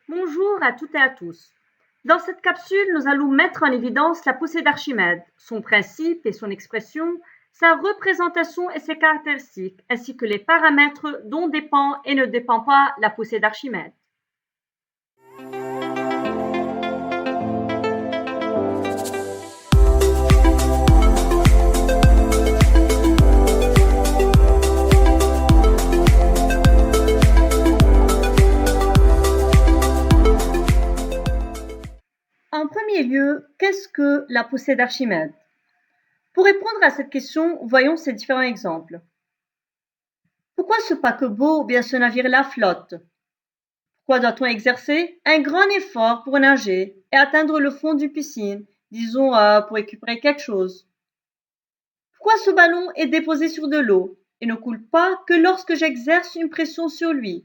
Bonjour à toutes et à tous. Dans cette capsule, nous allons mettre en évidence la poussée d'Archimède, son principe et son expression, sa représentation et ses caractéristiques, ainsi que les paramètres dont dépend et ne dépend pas la poussée d'Archimède. En premier lieu, qu'est-ce que la poussée d'Archimède? Pour répondre à cette question, voyons ces différents exemples. Pourquoi ce paquebot ou bien ce navire-là flotte? Pourquoi doit-on exercer un grand effort pour nager et atteindre le fond d'une piscine, disons pour récupérer quelque chose? Pourquoi ce ballon est déposé sur de l'eau et ne coule pas que lorsque j'exerce une pression sur lui?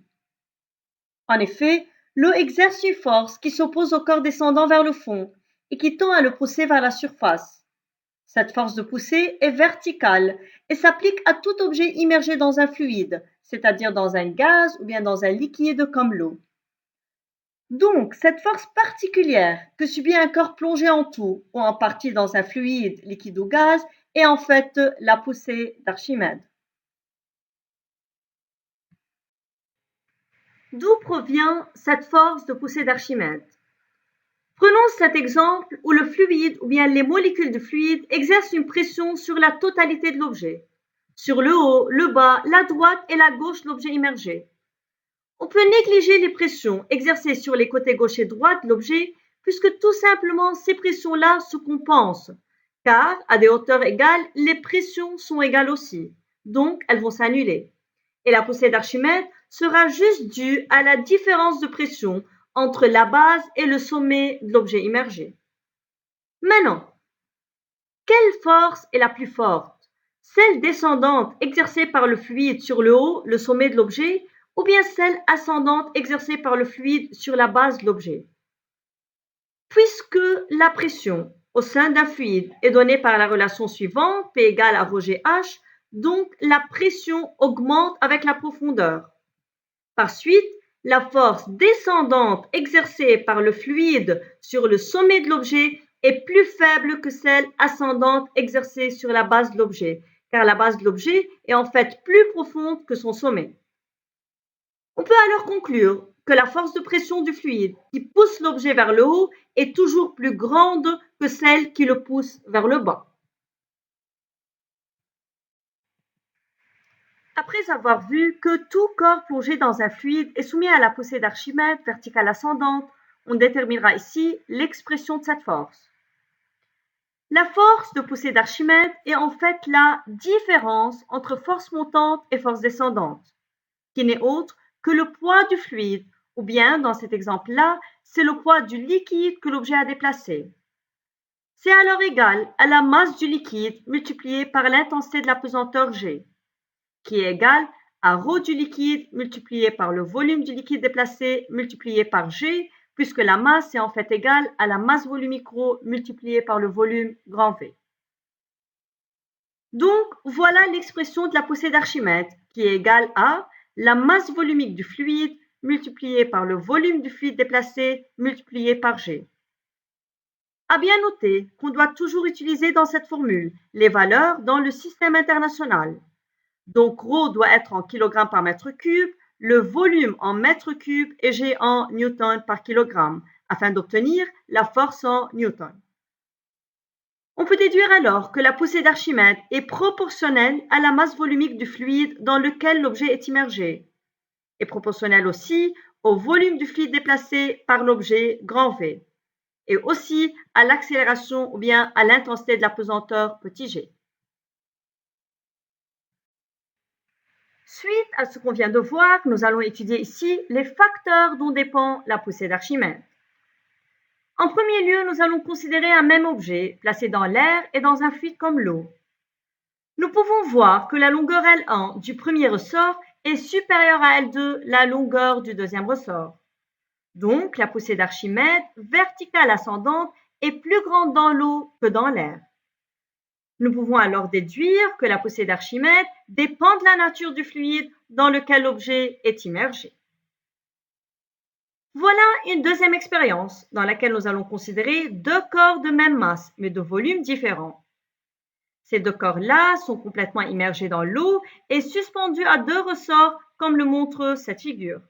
En effet, l'eau exerce une force qui s'oppose au corps descendant vers le fond et qui tend à le pousser vers la surface. Cette force de poussée est verticale et s'applique à tout objet immergé dans un fluide, c'est-à-dire dans un gaz ou bien dans un liquide comme l'eau. Donc, cette force particulière que subit un corps plongé en tout ou en partie dans un fluide, liquide ou gaz est en fait la poussée d'Archimède. D'où provient cette force de poussée d'Archimède? Prenons cet exemple où le fluide ou bien les molécules de fluide exercent une pression sur la totalité de l'objet, sur le haut, le bas, la droite et la gauche de l'objet immergé. On peut négliger les pressions exercées sur les côtés gauche et droite de l'objet puisque tout simplement ces pressions-là se compensent, car à des hauteurs égales, les pressions sont égales aussi, donc elles vont s'annuler. Et la poussée d'Archimède sera juste due à la différence de pression entre la base et le sommet de l'objet immergé. Maintenant, quelle force est la plus forte? Celle descendante exercée par le fluide sur le haut, le sommet de l'objet, ou bien celle ascendante exercée par le fluide sur la base de l'objet? Puisque la pression au sein d'un fluide est donnée par la relation suivante, P égale à ρ G H, donc la pression augmente avec la profondeur. Par suite, la force descendante exercée par le fluide sur le sommet de l'objet est plus faible que celle ascendante exercée sur la base de l'objet, car la base de l'objet est en fait plus profonde que son sommet. On peut alors conclure que la force de pression du fluide qui pousse l'objet vers le haut est toujours plus grande que celle qui le pousse vers le bas. Après avoir vu que tout corps plongé dans un fluide est soumis à la poussée d'Archimède verticale ascendante, on déterminera ici l'expression de cette force. La force de poussée d'Archimède est en fait la différence entre force montante et force descendante, qui n'est autre que le poids du fluide, ou bien, dans cet exemple-là, c'est le poids du liquide que l'objet a déplacé. C'est alors égal à la masse du liquide multipliée par l'intensité de la pesanteur G, qui est égale à ρ du liquide multiplié par le volume du liquide déplacé multiplié par G, puisque la masse est en fait égale à la masse volumique ρ multipliée par le volume grand V. Donc, voilà l'expression de la poussée d'Archimède, qui est égale à la masse volumique du fluide multipliée par le volume du fluide déplacé multiplié par G. À bien noter qu'on doit toujours utiliser dans cette formule les valeurs dans le système international. Donc, ρ doit être en kg par mètre cube, le volume en mètre cube et G en newton par kilogramme, afin d'obtenir la force en newton. On peut déduire alors que la poussée d'Archimède est proportionnelle à la masse volumique du fluide dans lequel l'objet est immergé, et proportionnelle aussi au volume du fluide déplacé par l'objet grand V, et aussi à l'accélération ou bien à l'intensité de la pesanteur petit g. Suite à ce qu'on vient de voir, nous allons étudier ici les facteurs dont dépend la poussée d'Archimède. En premier lieu, nous allons considérer un même objet placé dans l'air et dans un fluide comme l'eau. Nous pouvons voir que la longueur L1 du premier ressort est supérieure à L2, la longueur du deuxième ressort. Donc, la poussée d'Archimède, verticale ascendante, est plus grande dans l'eau que dans l'air. Nous pouvons alors déduire que la poussée d'Archimède dépend de la nature du fluide dans lequel l'objet est immergé. Voilà une deuxième expérience dans laquelle nous allons considérer deux corps de même masse, mais de volumes différents. Ces deux corps-là sont complètement immergés dans l'eau et suspendus à deux ressorts, comme le montre cette figure.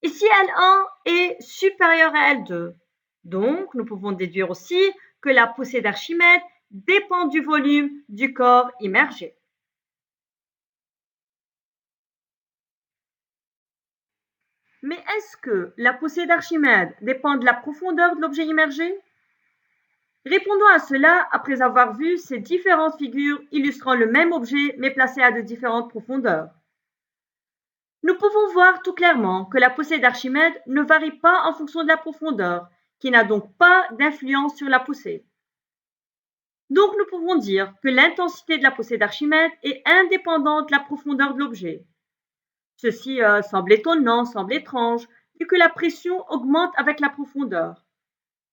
Ici, L1 est supérieur à L2. Donc, nous pouvons déduire aussi que la poussée d'Archimède dépend du volume du corps immergé. Mais est-ce que la poussée d'Archimède dépend de la profondeur de l'objet immergé? Répondons à cela après avoir vu ces différentes figures illustrant le même objet mais placées à de différentes profondeurs. Nous pouvons voir tout clairement que la poussée d'Archimède ne varie pas en fonction de la profondeur, qui n'a donc pas d'influence sur la poussée. Donc nous pouvons dire que l'intensité de la poussée d'Archimède est indépendante de la profondeur de l'objet. Ceci semble étonnant, semble étrange, vu que la pression augmente avec la profondeur.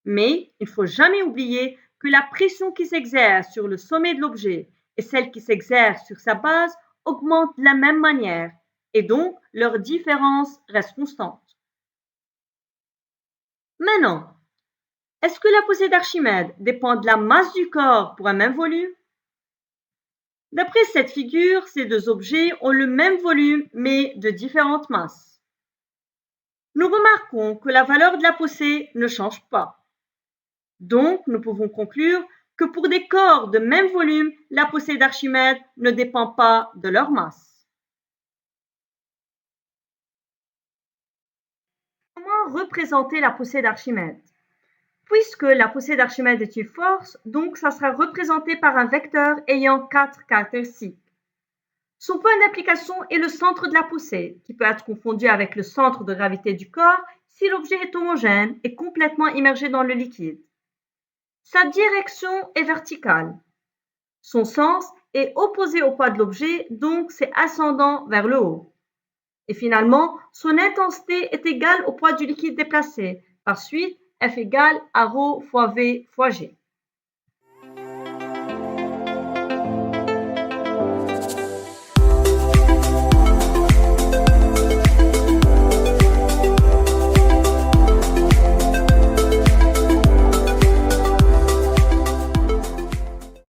Mais il ne faut jamais oublier que la pression qui s'exerce sur le sommet de l'objet et celle qui s'exerce sur sa base augmentent de la même manière, et donc leur différence reste constante. Maintenant, est-ce que la poussée d'Archimède dépend de la masse du corps pour un même volume? D'après cette figure, ces deux objets ont le même volume mais de différentes masses. Nous remarquons que la valeur de la poussée ne change pas. Donc, nous pouvons conclure que pour des corps de même volume, la poussée d'Archimède ne dépend pas de leur masse. Comment représenter la poussée d'Archimède? Puisque la poussée d'Archimède est une force, donc ça sera représenté par un vecteur ayant 4 caractéristiques. Son point d'application est le centre de la poussée, qui peut être confondu avec le centre de gravité du corps si l'objet est homogène et complètement immergé dans le liquide. Sa direction est verticale. Son sens est opposé au poids de l'objet, donc c'est ascendant vers le haut. Et finalement, son intensité est égale au poids du liquide déplacé. Par suite, F égale à ρ fois V fois G.